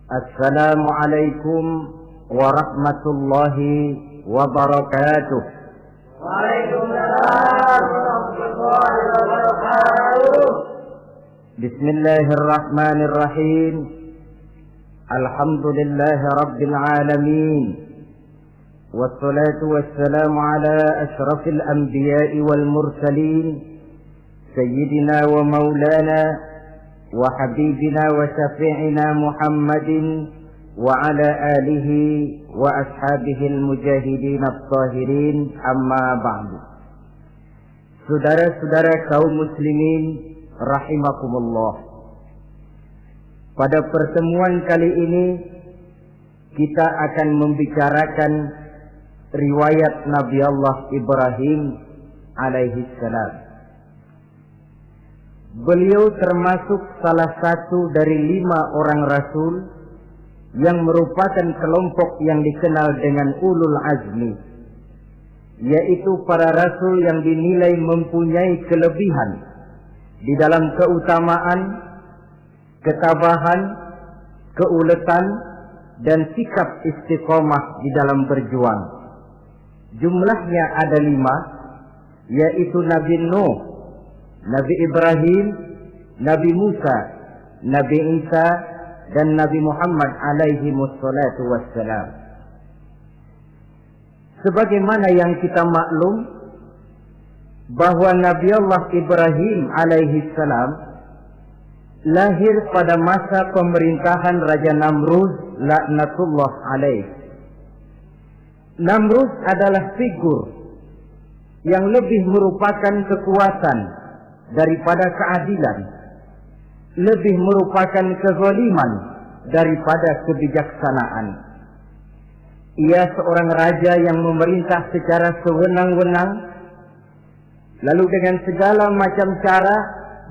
Assalamualaikum warahmatullahi wabarakatuh. Waalaikumsalam warahmatullahi wabarakatuh. Bismillahirrahmanirrahim. Alhamdulillahi rabbil alamin. Wassalatu wassalamu ala ashrafil anbiya'i wal mursalin. Sayyidina wa maulana wa habibina wa syafi'ina Muhammadin wa ala alihi wa ashabihi al-mujahidin at-tahirin, amma ba'du. Saudara-saudara kaum muslimin rahimakumullah, pada pertemuan kali ini kita akan membicarakan riwayat Nabi Allah Ibrahim alaihi salam. Beliau termasuk salah satu dari 5 orang rasul yang merupakan kelompok yang dikenal dengan ulul azmi, yaitu para rasul yang dinilai mempunyai kelebihan di dalam keutamaan, ketabahan, keuletan, dan sikap istiqomah di dalam berjuang. Jumlahnya ada 5, yaitu Nabi Nuh, Nabi Ibrahim, Nabi Musa, Nabi Isa, dan Nabi Muhammad alaihi wassalatu wassalam. Sebagaimana yang kita maklum bahwa Nabi Allah Ibrahim alaihi salam lahir pada masa pemerintahan Raja Namrud laknatullah alaih. Namrud adalah figur yang lebih merupakan kekuatan daripada keadilan, lebih merupakan kezaliman daripada kebijaksanaan. Ia seorang raja yang memerintah secara sewenang-wenang, lalu dengan segala macam cara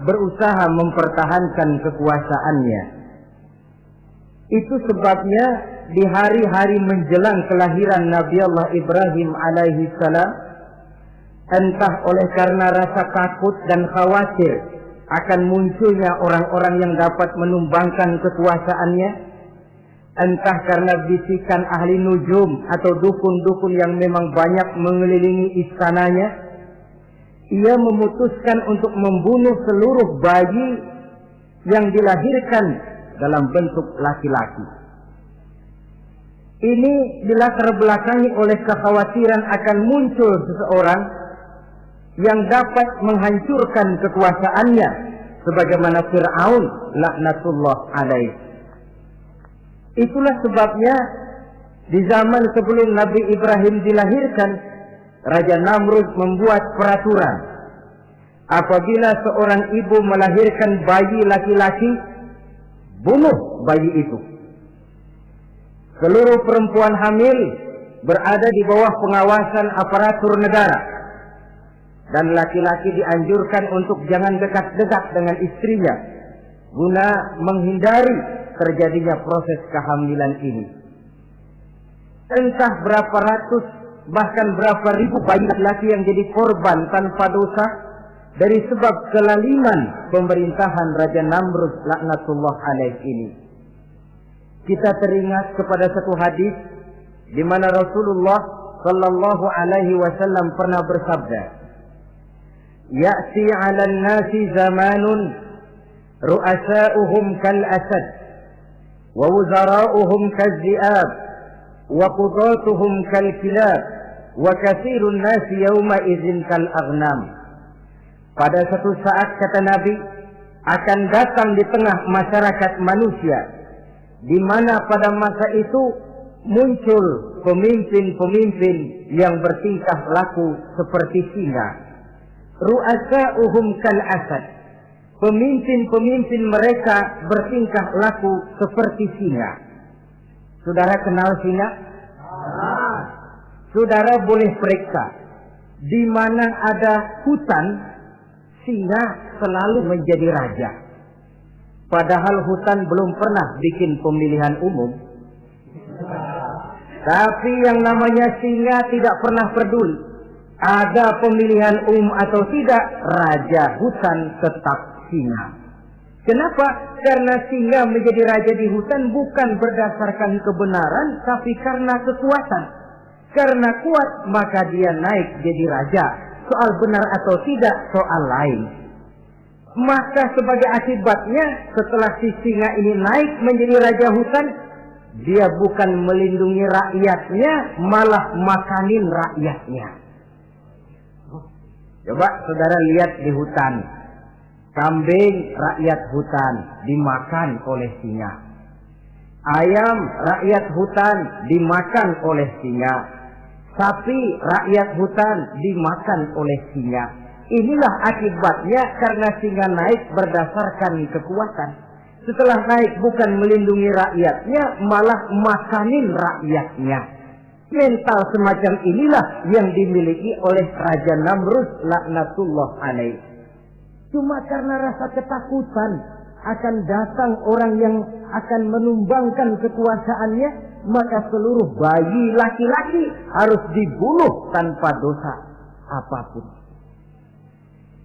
berusaha mempertahankan kekuasaannya. Itu sebabnya di hari-hari menjelang kelahiran Nabi Allah Ibrahim alaihi salam, entah oleh karena rasa takut dan khawatir akan munculnya orang-orang yang dapat menumbangkan kekuasaannya, entah karena bisikan ahli nujum atau dukun-dukun yang memang banyak mengelilingi istananya, ia memutuskan untuk membunuh seluruh bayi yang dilahirkan dalam bentuk laki-laki. Ini dilatar belakangi oleh kekhawatiran akan muncul seseorang yang dapat menghancurkan kekuasaannya, sebagaimana Fir'aun laknatullah alaih. Itulah sebabnya di zaman sebelum Nabi Ibrahim dilahirkan, Raja Namrud membuat peraturan. Apabila seorang ibu melahirkan bayi laki-laki, bunuh bayi itu. Seluruh perempuan hamil berada di bawah pengawasan aparatur negara, dan laki-laki dianjurkan untuk jangan dekat-dekat dengan istrinya guna menghindari terjadinya proses kehamilan ini. Entah berapa ratus bahkan berapa ribu bayi laki-laki yang jadi korban tanpa dosa dari sebab kelaliman pemerintahan Raja Namrud laknatullah alaih ini. Kita teringat kepada satu hadis di mana Rasulullah sallallahu alaihi wasallam pernah bersabda, Ya'ti 'alan nasi zamanun ru'asa'uhum kal asad wa wuzara'uhum kal zi'ab wa qudatuhum kal kilab wa katsirun nasi yawma idzin kal aghnam. Pada satu saat, kata Nabi, akan datang di tengah masyarakat manusia di mana pada masa itu muncul pemimpin-pemimpin yang bertingkah laku seperti singa. Ru'asa'uhum kal asad, pemimpin-pemimpin mereka bertingkah laku seperti singa. Saudara kenal singa? Saudara boleh periksa, di mana ada hutan, singa selalu menjadi raja. Padahal hutan belum pernah bikin pemilihan umum. Tapi yang namanya singa tidak pernah peduli ada pemilihan atau tidak, raja hutan tetap singa. Kenapa? Karena singa menjadi raja di hutan bukan berdasarkan kebenaran, tapi karena kekuatan. Karena kuat, maka dia naik jadi raja. Soal benar atau tidak, soal lain. Maka sebagai akibatnya, setelah si singa ini naik menjadi raja hutan, dia bukan melindungi rakyatnya, malah makanin rakyatnya. Coba saudara lihat di hutan. Kambing rakyat hutan dimakan oleh singa. Ayam rakyat hutan dimakan oleh singa. Sapi rakyat hutan dimakan oleh singa. Inilah akibatnya karena singa naik berdasarkan kekuatan. Setelah naik bukan melindungi rakyatnya, malah makanin rakyatnya. Mental semacam inilah yang dimiliki oleh Raja Namrud laknatullah alaih. Cuma karena rasa ketakutan akan datang orang yang akan menumbangkan kekuasaannya, maka seluruh bayi laki-laki harus dibunuh tanpa dosa apapun.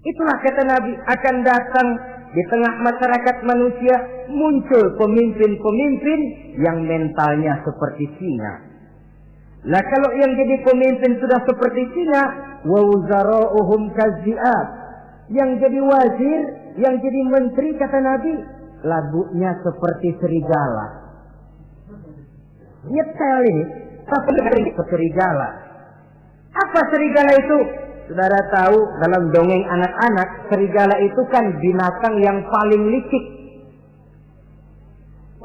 Itulah kata Nabi, akan datang di tengah masyarakat manusia muncul pemimpin-pemimpin yang mentalnya seperti singa. Nah kalau yang jadi pemimpin sudah seperti singa, wa wuzara'uhum kazzi'ab. Yang jadi wazir, yang jadi menteri kata Nabi, lagunya seperti serigala. Nyetel ini, tapi serigala. Apa serigala itu? Saudara tahu dalam dongeng anak-anak, serigala itu kan binatang yang paling licik.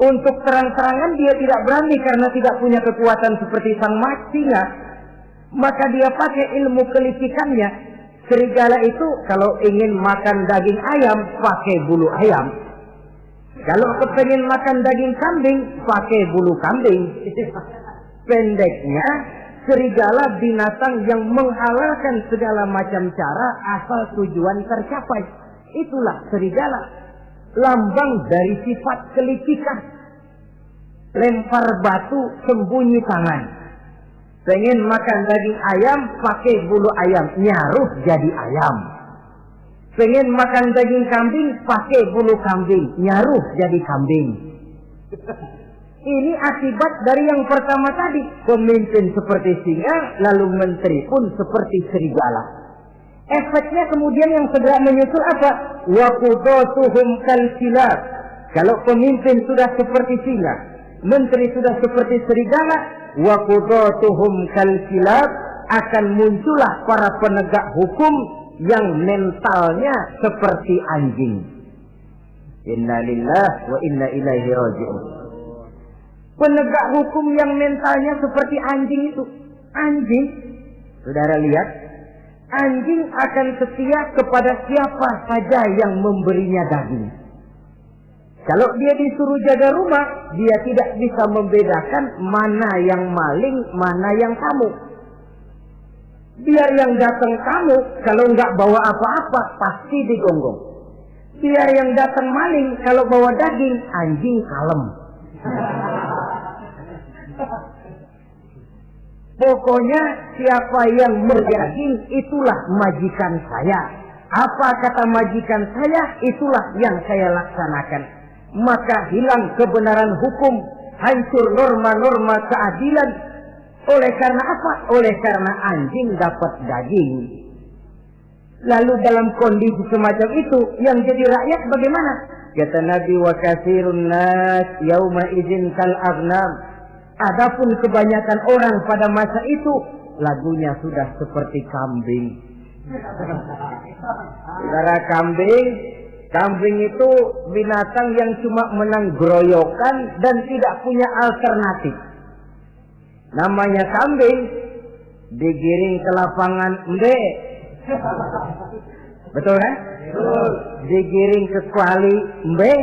Untuk terang-terangan dia tidak berani karena tidak punya kekuatan seperti sang singa. Maka dia pakai ilmu kelicikannya. Serigala itu kalau ingin makan daging ayam, pakai bulu ayam. Kalau kepengen makan daging kambing, pakai bulu kambing. Pendeknya, serigala binatang yang menghalalkan segala macam cara asal tujuan tercapai. Itulah serigala. Lambang dari sifat kelicikan. Lempar batu, sembunyi tangan. Pengen makan daging ayam, pakai bulu ayam, nyaruh jadi ayam. Pengen makan daging kambing, pakai bulu kambing, nyaruh jadi kambing. Ini akibat dari yang pertama tadi. Pemimpin seperti singa, lalu menteri pun seperti serigala. Efeknya kemudian yang segera menyusul apa? Wa qudatuhum kalsilab. Kalau pemimpin sudah seperti singa, menteri sudah seperti serigala, wa qudatuhum kalsilab, akan muncullah para penegak hukum yang mentalnya seperti anjing. Inna lillahi wa inna ilaihi raji'un. Penegak hukum yang mentalnya seperti anjing itu. Anjing, saudara lihat, anjing akan setia kepada siapa saja yang memberinya daging. Kalau dia disuruh jaga rumah, dia tidak bisa membedakan mana yang maling, mana yang tamu. Biar yang datang tamu, kalau nggak bawa apa-apa, pasti digonggong. Biar yang datang maling, kalau bawa daging, anjing kalem. Pokoknya siapa yang berdaging, itulah majikan saya. Apa kata majikan saya, itulah yang saya laksanakan. Maka hilang kebenaran hukum, hancur norma-norma keadilan. Oleh karena apa? Oleh karena anjing dapat daging. Lalu dalam kondisi semacam itu, yang jadi rakyat bagaimana? Kata Nabi, wa katsirun nas yauma idzin kal aghnam. Adapun kebanyakan orang pada masa itu, lagunya sudah seperti kambing. Saudara, kambing itu binatang yang cuma menang groyokan dan tidak punya alternatif. Namanya kambing, digiring ke lapangan embe. Betul kan? Digiring ke kuali embe.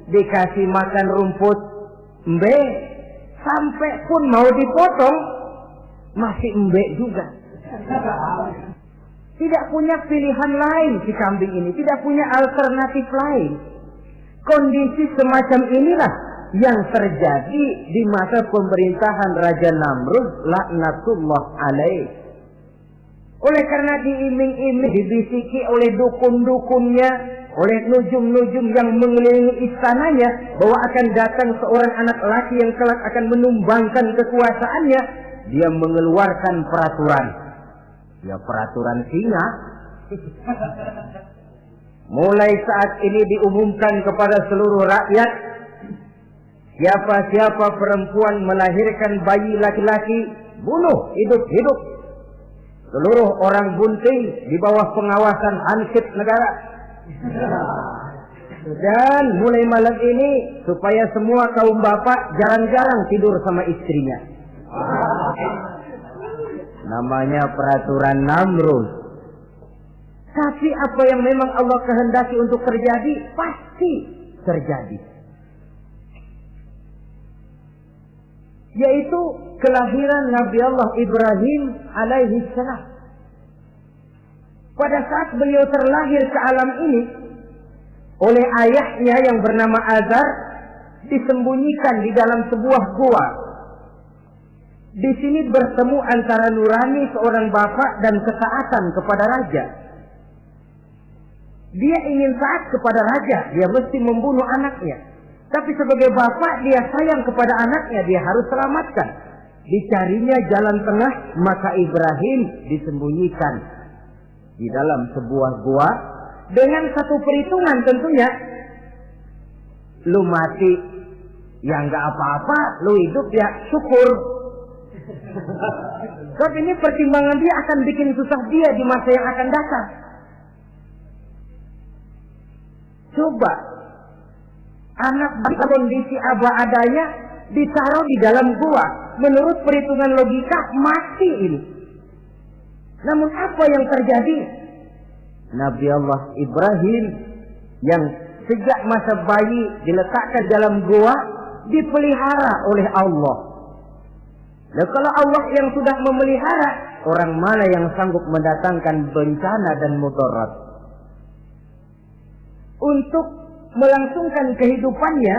Dikasih makan rumput embe. Sampai pun mau dipotong masih embe juga. Tidak punya pilihan lain si kambing ini, tidak punya alternatif lain. Kondisi semacam inilah yang terjadi di masa pemerintahan Raja Namrud laknatullah alaih. Oleh karena diiming-iming, dibisiki oleh dukun-dukunnya, oleh nujum-nujum yang mengelilingi istananya bahwa akan datang seorang anak laki yang kelak akan menumbangkan kekuasaannya, dia mengeluarkan peraturan. Ya peraturan singa. Mulai saat ini diumumkan kepada seluruh rakyat, siapa-siapa perempuan melahirkan bayi laki-laki, bunuh hidup-hidup. Seluruh orang bunting di bawah pengawasan Hansip negara. Dan mulai malam ini supaya semua kaum bapak jarang-jarang tidur sama istrinya. Namanya peraturan Namrud. Tapi apa yang memang Allah kehendaki untuk terjadi pasti terjadi. Yaitu kelahiran Nabi Allah Ibrahim alaihi salam. Pada saat beliau terlahir ke alam ini oleh ayahnya yang bernama Azar, disembunyikan di dalam sebuah gua. Di sini bertemu antara nurani seorang bapak dan ketaatan kepada raja. Dia ingin taat kepada raja, dia mesti membunuh anaknya. Tapi sebagai bapak dia sayang kepada anaknya, dia harus selamatkan. Dicarinya jalan tengah, maka Ibrahim disembunyikan di dalam sebuah gua dengan satu perhitungan tentunya. Lu mati ya nggak apa-apa, lu hidup ya syukur. Sebab ini pertimbangan dia akan bikin susah dia di masa yang akan datang. Coba anak dalam kondisi apa adanya ditaruh di dalam gua, menurut perhitungan logika mati ini. Namun apa yang terjadi? Nabi Allah Ibrahim yang sejak masa bayi diletakkan dalam gua dipelihara oleh Allah. Nah, kalau Allah yang sudah memelihara, orang mana yang sanggup mendatangkan bencana dan mudarat? Untuk melangsungkan kehidupannya,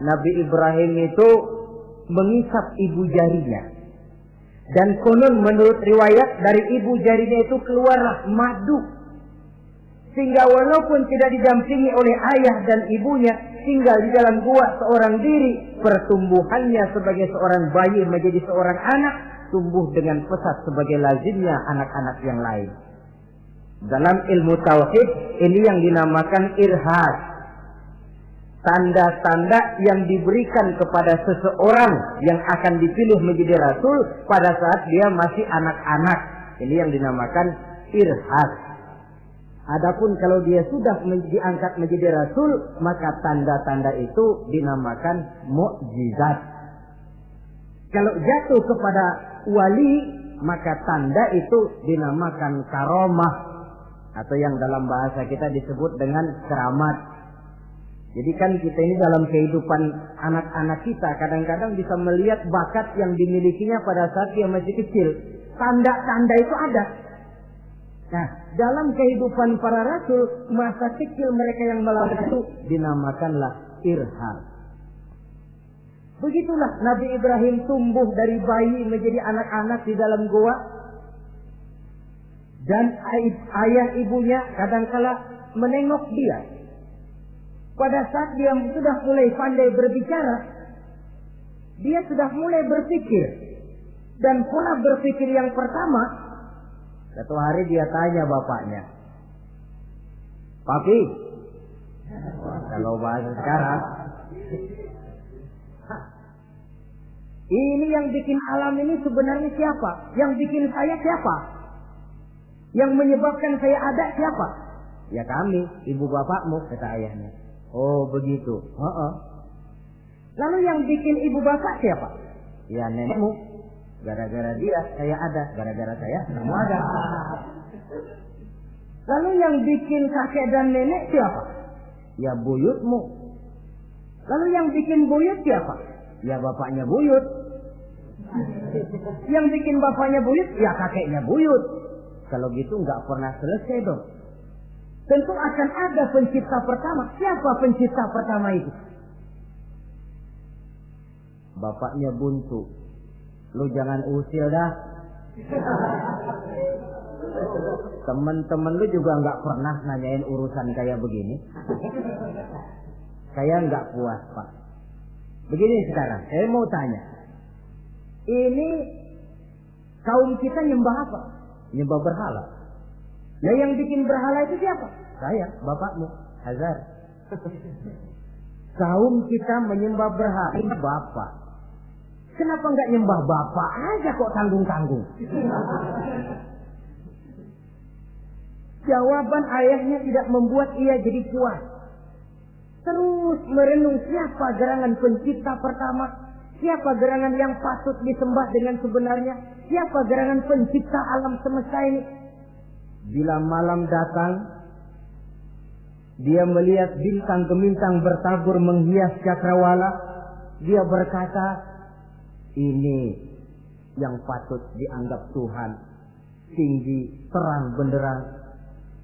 Nabi Ibrahim itu mengisap ibu jarinya. Dan konon menurut riwayat dari ibu jarinya itu keluarlah madu. Sehingga walaupun tidak didampingi oleh ayah dan ibunya, tinggal di dalam gua seorang diri, pertumbuhannya sebagai seorang bayi menjadi seorang anak, tumbuh dengan pesat sebagai lazimnya anak-anak yang lain. Dalam ilmu tauhid ini yang dinamakan irhas. Tanda-tanda yang diberikan kepada seseorang yang akan dipilih menjadi rasul pada saat dia masih anak-anak. Ini yang dinamakan irhas. Adapun kalau dia sudah diangkat menjadi rasul, maka tanda-tanda itu dinamakan mukjizat. Kalau jatuh kepada wali, maka tanda itu dinamakan karomah, atau yang dalam bahasa kita disebut dengan keramat. Jadi kan kita ini dalam kehidupan anak-anak kita kadang-kadang bisa melihat bakat yang dimilikinya pada saat dia masih kecil. Tanda-tanda itu ada. Nah, dalam kehidupan para rasul, masa kecil mereka yang melakukan itu dinamakanlah irham. Begitulah Nabi Ibrahim tumbuh dari bayi menjadi anak-anak di dalam gua. Dan ayah ibunya kadangkala menengok dia. Pada saat dia sudah mulai pandai berbicara, dia sudah mulai berpikir. Dan pola berpikir yang pertama, satu hari dia tanya bapaknya, "Papi," kalau bahasa sekarang, "ini yang bikin alam ini sebenarnya siapa? Yang bikin saya siapa? Yang menyebabkan saya ada siapa?" "Ya kami, ibu bapakmu," kata ayahnya. "Oh begitu." "Lalu yang bikin ibu bapak siapa?" "Ya nenekmu. Gara-gara dia saya ada, gara-gara saya kamu ada." "Lalu yang bikin kakek dan nenek siapa?" "Ya buyutmu." "Lalu yang bikin buyut siapa?" "Ya bapaknya buyut." "Yang bikin bapaknya buyut?" "Ya kakeknya buyut." Kalau gitu nggak pernah selesai dong. Tentu akan ada pencipta pertama. Siapa pencipta pertama itu? Bapaknya buntu. "Lu jangan usil dah." Teman-teman lu juga nggak pernah nanyain urusan kayak begini. Saya nggak puas, Pak. Begini sekarang, saya mau tanya. Ini kaum kita nyembah apa? Nyembah berhala. Nah, yang bikin berhala itu siapa? Saya, bapakmu, Hazar. Kaum kita menyembah berhala. Ini bapak. Kenapa nggak nyembah bapak aja kok tanggung-tanggung? Jawaban ayahnya tidak membuat ia jadi puas. Terus merenung siapa gerangan pencipta pertama, siapa gerangan yang patut disembah dengan sebenarnya, siapa gerangan pencipta alam semesta ini. Bila malam datang, dia melihat bintang gemintang bertabur menghias cakrawala. Dia berkata, ini yang patut dianggap Tuhan, tinggi, terang, benderang.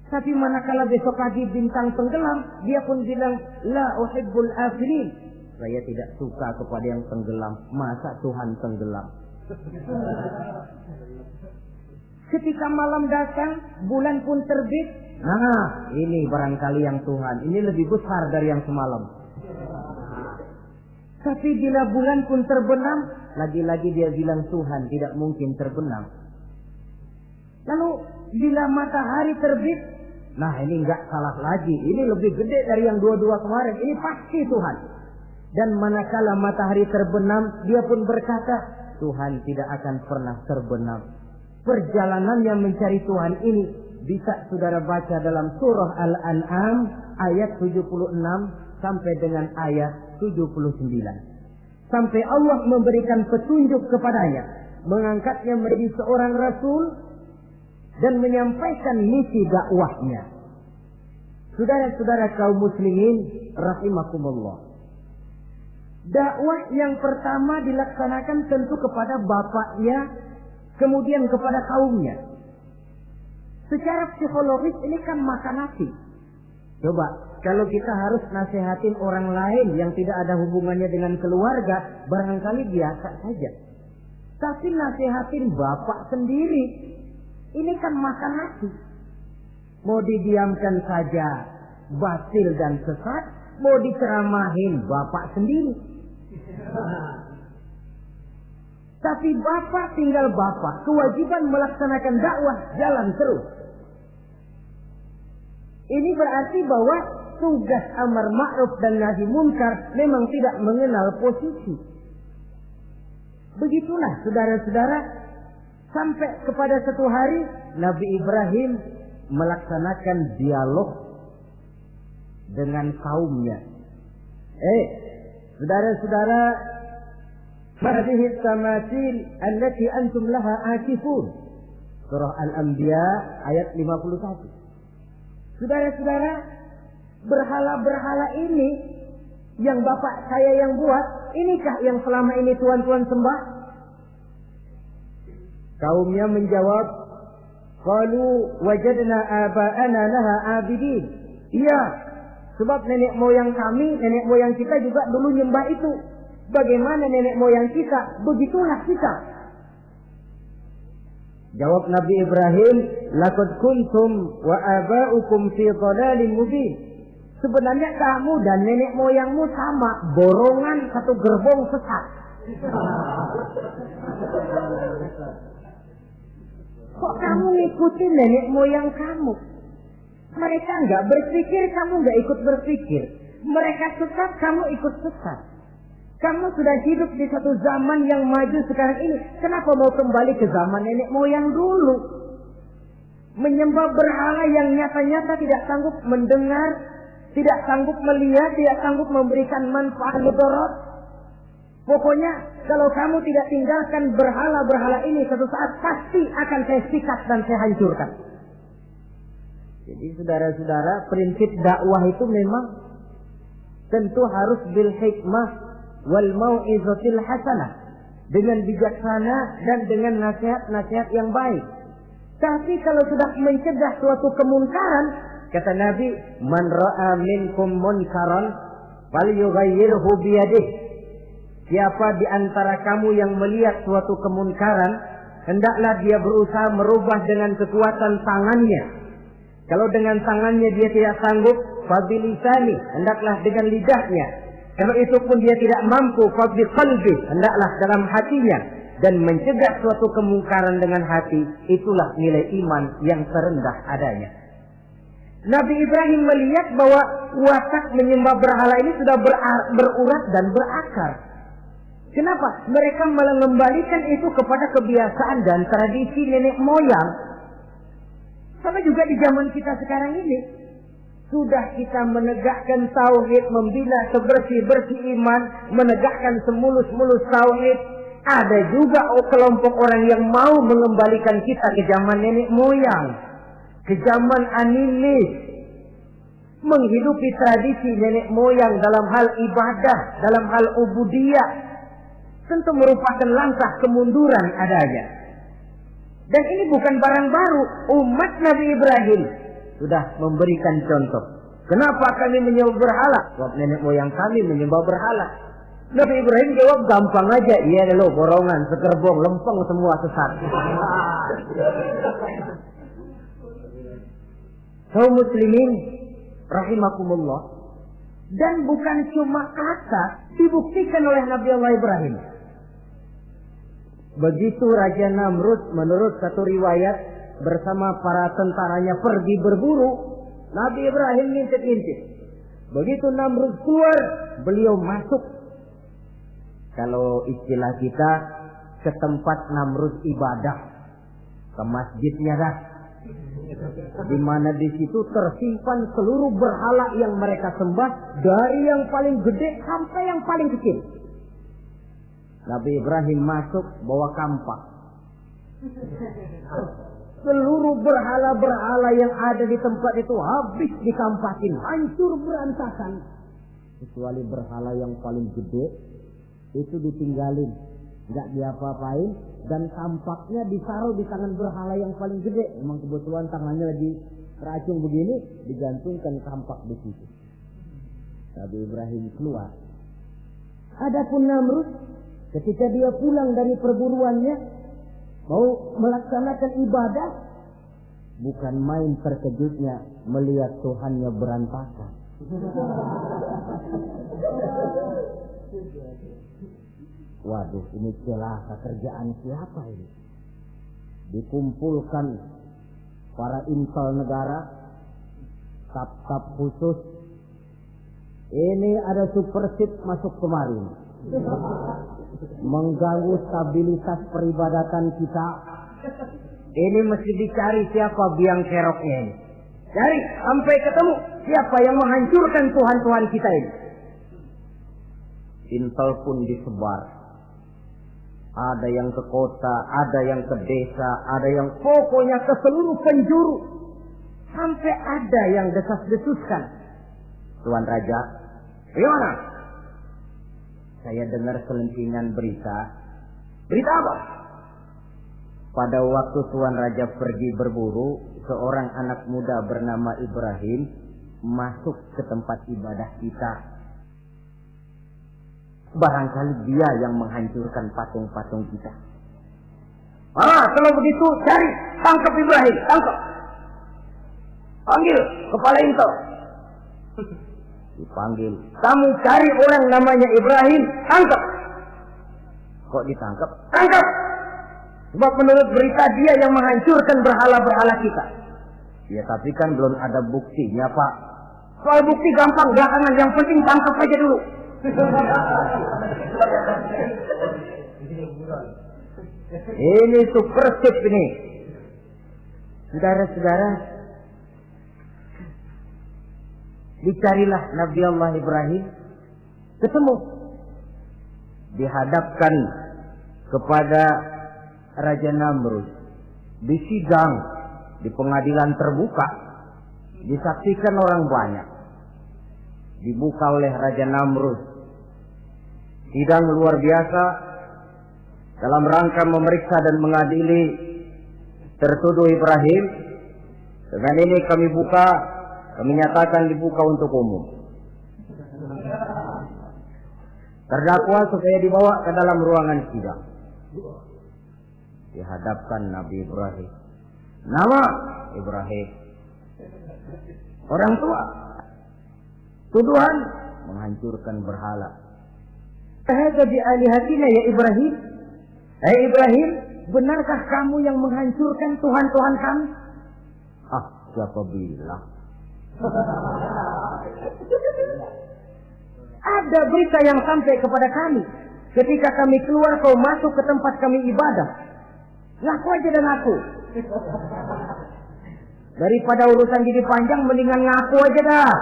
Tapi manakala besok pagi bintang tenggelam, dia pun bilang, la uhibbul afilin. Saya tidak suka kepada yang tenggelam. Masa Tuhan tenggelam? Ketika malam datang, bulan pun terbit. Nah, ini barangkali yang Tuhan. Ini lebih besar dari yang semalam. Tapi bila bulan pun terbenam, lagi-lagi dia bilang Tuhan tidak mungkin terbenam. Lalu bila matahari terbit, nah ini enggak salah lagi. Ini lebih gede dari yang dua-dua kemarin. Ini pasti Tuhan. Dan manakala matahari terbenam, dia pun berkata, Tuhan tidak akan pernah terbenam. Perjalanannya mencari Tuhan ini bisa saudara baca dalam surah Al-An'am ayat 76 sampai dengan ayat 79. Sampai Allah memberikan petunjuk kepadanya, mengangkatnya menjadi seorang rasul dan menyampaikan misi dakwahnya. Saudara-saudara kaum muslimin rahimakumullah. Dakwah yang pertama dilaksanakan tentu kepada bapaknya, kemudian kepada kaumnya. Secara psikologis ini kan makan nasi. Coba, kalau kita harus nasihatin orang lain yang tidak ada hubungannya dengan keluarga, barangkali biasa saja. Tapi nasihatin bapak sendiri, ini kan makan nasi. Mau didiamkan saja, batil dan sesat. Mau diceramahin bapak sendiri. Tapi bapak tinggal bapak. Kewajiban melaksanakan dakwah jalan terus. Ini berarti bahwa tugas amar ma'ruf dan nahi munkar memang tidak mengenal posisi. Begitulah saudara-saudara, sampai kepada satu hari Nabi Ibrahim melaksanakan dialog dengan kaumnya. Saudara-saudara, hadhihi tamathil allati antum laha akifun. Surah Al-Anbiya ayat 51. Saudara-saudara, berhala-berhala ini yang bapak saya yang buat, inikah yang selama ini tuan-tuan sembah? Kaumnya menjawab, qalu wajadna aba'ana laha abidin. Iya, sebab nenek moyang kami, nenek moyang kita juga dulu nyembah itu. Bagaimana nenek moyang kita, begitulah kita. Jawab Nabi Ibrahim, laqad kuntum wa aba'ukum fi dhalalin mubin. Sebenarnya kamu dan nenek moyangmu sama, borongan satu gerbong sesat. Kok kamu ngikutin nenek moyang kamu? Mereka enggak berpikir, kamu enggak ikut berpikir. Mereka sesat, kamu ikut sesat. Kamu sudah hidup di satu zaman yang maju sekarang ini. Kenapa mau kembali ke zaman nenek moyang dulu? Menyembah berhala yang nyata-nyata tidak sanggup mendengar, tidak sanggup melihat, tidak sanggup memberikan manfaat mudarat. Pokoknya kalau kamu tidak tinggalkan berhala-berhala ini, suatu saat pasti akan saya sikat dan saya hancurkan. Jadi saudara-saudara, prinsip dakwah itu memang tentu harus bil hikmah wal mau'izatil hasanah, dengan bijaksana dan dengan nasihat-nasihat yang baik. Tapi kalau sudah mencegah suatu kemunkaran, kata Nabi, man ra'a minkum munkaran falyughayyirhu biyadihi. Siapa di antara kamu yang melihat suatu kemunkaran, hendaklah dia berusaha merubah dengan kekuatan tangannya. Kalau dengan tangannya dia tidak sanggup, fabilisani, hendaklah dengan lidahnya. Kalau itu pun dia tidak mampu, fabiqalbi, hendaklah dalam hatinya. Dan mencegah suatu kemungkaran dengan hati, itulah nilai iman yang terendah adanya. Nabi Ibrahim melihat bahwa watak menyembah berhala ini sudah berurat dan berakar. Kenapa? Mereka malah mengembalikan itu kepada kebiasaan dan tradisi nenek moyang. Sama juga di zaman kita sekarang ini. Sudah kita menegakkan tauhid, membina sebersih-bersih iman, menegakkan semulus-mulus tauhid. Ada juga kelompok orang yang mau mengembalikan kita ke zaman nenek moyang, ke zaman animis, menghidupi tradisi nenek moyang dalam hal ibadah, dalam hal ubudiyah, tentu merupakan langkah kemunduran adanya. Dan ini bukan barang baru. Umat Nabi Ibrahim sudah memberikan contoh. Kenapa kami menyembah berhala? Sebab nenek moyang kami menyembah berhala. Nabi Ibrahim jawab gampang aja. Iya lo borongan, sekerbong, lempeng semua sesat. Kaum muslimin rahimakumullah. Dan bukan cuma kata, dibuktikan oleh Nabi Allah Ibrahim. Begitu Raja Namrud menurut satu riwayat bersama para tentaranya pergi berburu, Nabi Ibrahim ngintip-ngintip. Begitu Namrud keluar, beliau masuk. Kalau istilah kita, ke tempat Namrud ibadah, ke masjidnya dah. Di mana di situ tersimpan seluruh berhala yang mereka sembah, dari yang paling gede sampai yang paling kecil. Nabi Ibrahim masuk bawa kampak. Seluruh berhala-berhala yang ada di tempat itu habis dikampakin, hancur berantakan. Kecuali berhala yang paling gede, itu ditinggalin, nggak diapa-apain, dan kampaknya ditaruh di tangan berhala yang paling gede. Memang kebetulan tangannya lagi teracung begini, digantungkan kampak di situ. Nabi Ibrahim keluar. Adapun Namrud, ketika dia pulang dari perburuannya, mau melaksanakan ibadah, bukan main terkejutnya melihat Tuhannya berantakan. Waduh, ini celaka kerjaan siapa ini? Dikumpulkan para intel negara, staf-staf khusus. Ini ada supersip masuk kemarin, mengganggu stabilitas peribadatan kita. Ini mesti dicari siapa biang keroknya ini. Cari sampai ketemu siapa yang menghancurkan Tuhan-Tuhan kita ini. Intel pun disebar. Ada yang ke kota, ada yang ke desa, ada yang pokoknya ke seluruh penjuru. Sampai ada yang desas-desuskan. Tuan Raja, gimana? Saya dengar selentingan berita. Berita apa? Pada waktu Tuan Raja pergi berburu, seorang anak muda bernama Ibrahim masuk ke tempat ibadah kita. Barangkali dia yang menghancurkan patung-patung kita. Kalau begitu cari, tangkap Ibrahim, tangkap. Panggil kepala intel. Dipanggil. Kamu cari orang namanya Ibrahim, tangkap. Kok ditangkap? Tangkap. Sebab menurut berita dia yang menghancurkan berhala-berhala kita. Ya tapi kan belum ada buktinya, Pak. Soal bukti gampang, belakangan. Yang penting tangkap aja dulu. Ini supersip ini. Saudara-saudara, dicarilah Nabi Allah Ibrahim, ketemu, dihadapkan kepada Raja Namrud, disidang di pengadilan terbuka, disaksikan orang banyak, dibuka oleh Raja Namrud. Sidang luar biasa dalam rangka memeriksa dan mengadili tertuduh Ibrahim. Dengan ini kami nyatakan dibuka untuk umum. Terdakwa supaya dibawa ke dalam ruangan sidang. Dihadapkan Nabi Ibrahim. Nama Ibrahim. Orang tua. Tuduhan menghancurkan berhala. Hadza bi alihatina ya Ibrahim. Hai Ibrahim, benarkah kamu yang menghancurkan Tuhan-Tuhan kami? Ah, siapa bilang? Ada berita yang sampai kepada kami. Ketika kami keluar, kau masuk ke tempat kami ibadah. Ngaku aja dan ngaku. Daripada urusan jadi panjang, mendingan ngaku aja dah.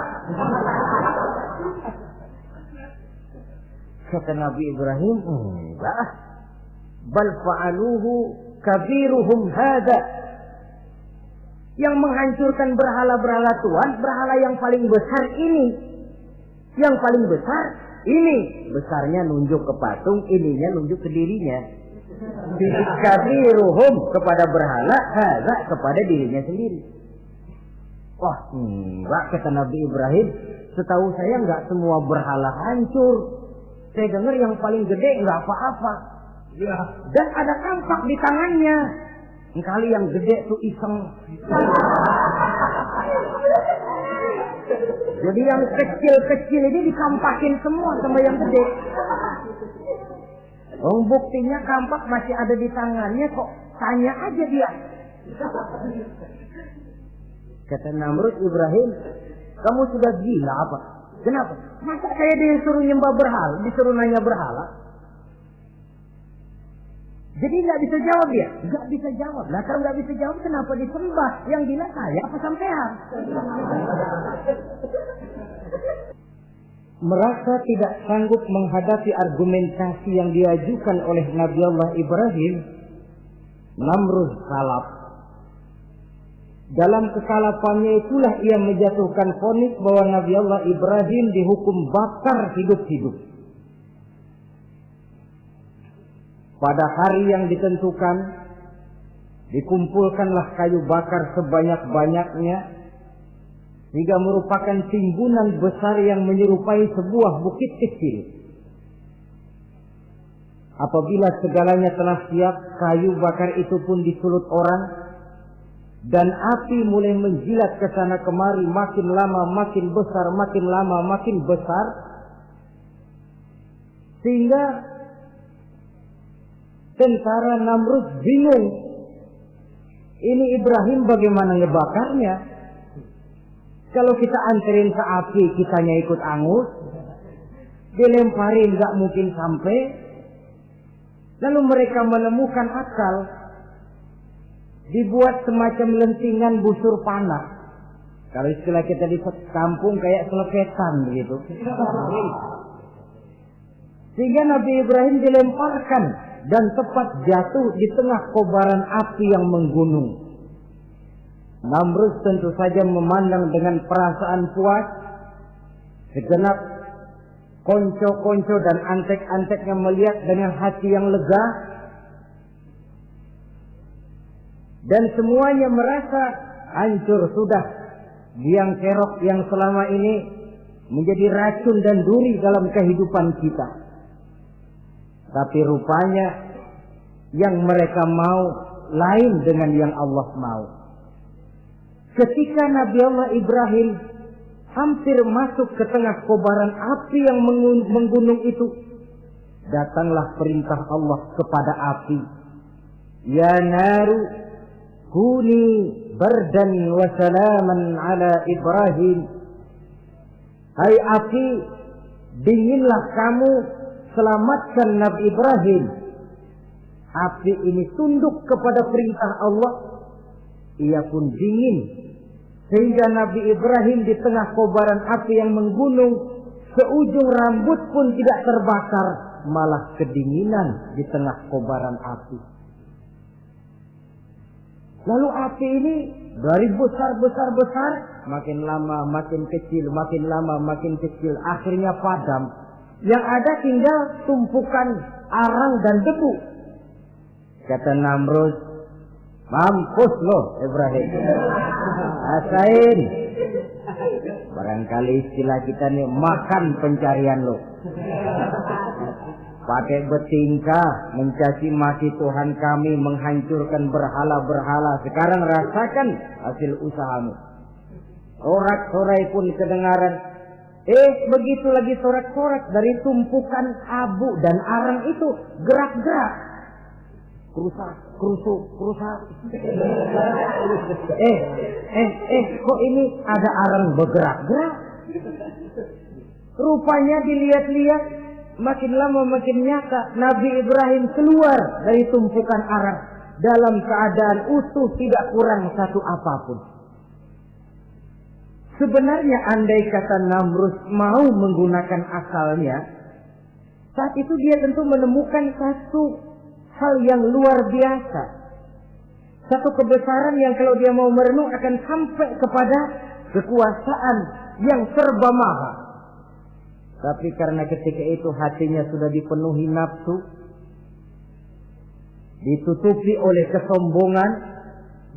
Kata Nabi Ibrahim, enggak. Bal fa'aluhu kabiruhum hadha. Yang menghancurkan berhala-berhala Tuhan, berhala yang paling besar ini. Yang paling besar ini. Besarnya nunjuk ke patung, ininya nunjuk ke dirinya. Kabiruhum kepada berhala, hadha kepada dirinya sendiri. Wah, enggak, kata Nabi Ibrahim. Setahu saya enggak semua berhala hancur. Saya dengar yang paling gede enggak apa-apa. Ya. Dan ada kampak di tangannya. Kali yang gede tuh iseng. Jadi yang kecil-kecil ini dikampakin semua sama yang gede. Oh, buktinya kampak masih ada di tangannya, kok tanya aja dia. Kata Namrud, Ibrahim, kamu sudah gila apa? Kenapa? Masa saya disuruh nyembah berhala, disuruh nanya berhala? Jadi nggak bisa jawab dia? Nggak bisa jawab. Nah kalau nggak bisa jawab, kenapa disembah? Yang gila saya apa sampean? Merasa tidak sanggup menghadapi argumentasi yang diajukan oleh Nabi Allah Ibrahim, Namrud salap. Dalam kesalapannya itulah ia menjatuhkan vonis bahwa Nabi Allah Ibrahim dihukum bakar hidup-hidup. Pada hari yang ditentukan, dikumpulkanlah kayu bakar sebanyak-banyaknya, sehingga merupakan timbunan besar yang menyerupai sebuah bukit kecil. Apabila segalanya telah siap, kayu bakar itu pun disulut orang, dan api mulai menjilat ke sana kemari, makin lama makin besar, makin lama makin besar, sehingga tentara Namrud bingung. Ini Ibrahim bagaimana ngebakarnya? Kalau kita anterin ke api, kitanya ikut angus, dilemparin gak mungkin sampai. Lalu mereka menemukan akal, dibuat semacam lentingan busur panah. Kalau istilah kita di kampung kayak selepetan begitu. Sehingga Nabi Ibrahim dilemparkan dan tepat jatuh di tengah kobaran api yang menggunung. Namrud tentu saja memandang dengan perasaan puas. Segenap konco-konco dan antek-anteknya melihat dengan hati yang lega. Dan semuanya merasa hancur sudah biang kerok yang selama ini menjadi racun dan duri dalam kehidupan kita. Tapi rupanya yang mereka mau lain dengan yang Allah mau. Ketika Nabi Allah Ibrahim hampir masuk ke tengah kobaran api yang menggunung itu, datanglah perintah Allah kepada api. Ya naru kuni bardan wa salaman ala Ibrahim. Hai api, dinginlah kamu, selamatkan Nabi Ibrahim. Api ini tunduk kepada perintah Allah. Ia pun dingin. Sehingga Nabi Ibrahim di tengah kobaran api yang menggunung, seujung rambut pun tidak terbakar, malah kedinginan di tengah kobaran api. Lalu api ini dari besar, makin lama makin kecil, makin lama makin kecil, akhirnya padam. Yang ada tinggal tumpukan arang dan debu. Kata Namrud, mampus lo Ibrahim, rasain. Barangkali istilah kita nih, makan pencarian lo. pakai bertingkah, mencaci maki Tuhan kami, menghancurkan berhala-berhala. Sekarang rasakan hasil usahamu. Sorak-sorai pun kedengaran. Begitu lagi sorak-sorak dari tumpukan abu dan arang itu gerak-gerak. Kerusak. Kok ini ada arang bergerak-gerak? Rupanya dilihat-lihat, makin lama makin nyata. Nabi Ibrahim keluar dari tumpukan arang dalam keadaan utuh, tidak kurang satu apapun. Sebenarnya andai kata Namrud mau menggunakan akalnya, saat itu dia tentu menemukan satu hal yang luar biasa. Satu kebesaran yang kalau dia mau merenung akan sampai kepada kekuasaan yang serba maha. Tapi karena ketika itu hatinya sudah dipenuhi nafsu, ditutupi oleh kesombongan,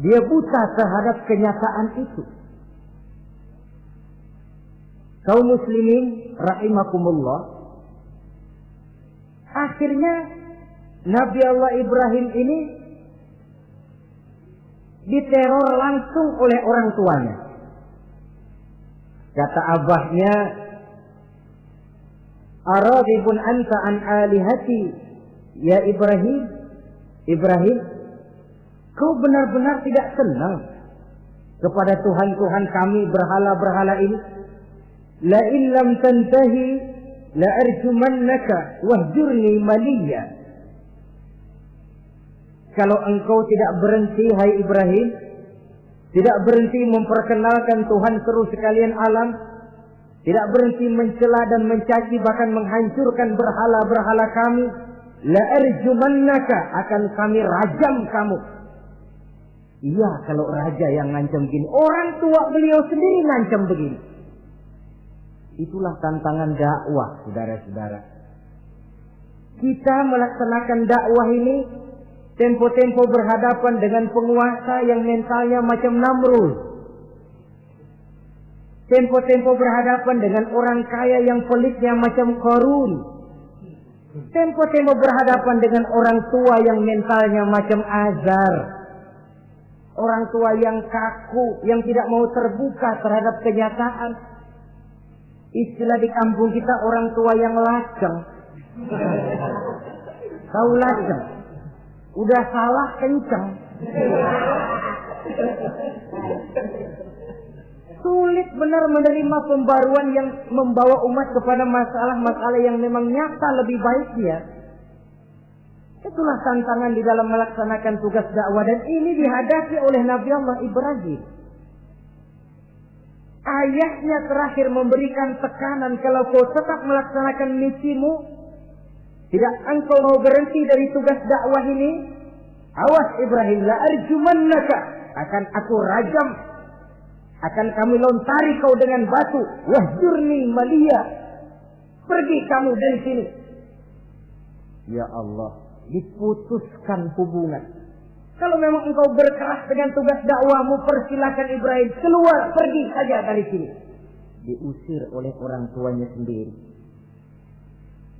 dia buta terhadap kenyataan itu. Kaum muslimin rahimakumullah, akhirnya Nabi Allah Ibrahim ini diteror langsung oleh orang tuanya. Kata abahnya, "Aradibun anta an alihati ya Ibrahim? Ibrahim, kau benar-benar tidak senang kepada Tuhan-Tuhan kami, berhala-berhala ini? La illam tantahi la arjumannaka wahjurni maliya." Kalau engkau tidak berhenti, hai Ibrahim, tidak berhenti memperkenalkan Tuhan seru sekalian alam, tidak berhenti mencela dan mencaci bahkan menghancurkan berhala-berhala kami, la arjumannaka, akan kami rajam kamu. Iya, kalau raja yang ngancam begini, orang tua beliau sendiri ngancam begini. Itulah tantangan dakwah, saudara-saudara. Kita melaksanakan dakwah ini tempo-tempo berhadapan dengan penguasa yang mentalnya macam Namrud. Tempo-tempo berhadapan dengan orang kaya yang pelitnya macam Qarun. Tempo-tempo berhadapan dengan orang tua yang mentalnya macam Azar. Orang tua yang kaku, yang tidak mau terbuka terhadap kenyataan. Istilah di kampung kita, orang tua yang laceng. Tahu laceng? Udah salah kenceng. Sulit benar menerima pembaruan yang membawa umat kepada masalah-masalah yang memang nyata lebih baiknya. Itulah tantangan di dalam melaksanakan tugas dakwah, dan ini dihadapi oleh Nabi Allah Ibrahim. Ayahnya terakhir memberikan tekanan, kalau kau tetap melaksanakan misimu, tidak engkau mau berhenti dari tugas dakwah ini, awas Ibrahim, la arjumannaka, akan aku rajam, akan kami lontari kau dengan batu, wahjurni maliya, pergi kamu dari sini. Ya Allah, diputuskan hubungan. Kalau memang engkau berkeras dengan tugas dakwahmu, persilakan Ibrahim, keluar, pergi saja dari sini. Diusir oleh orang tuanya sendiri.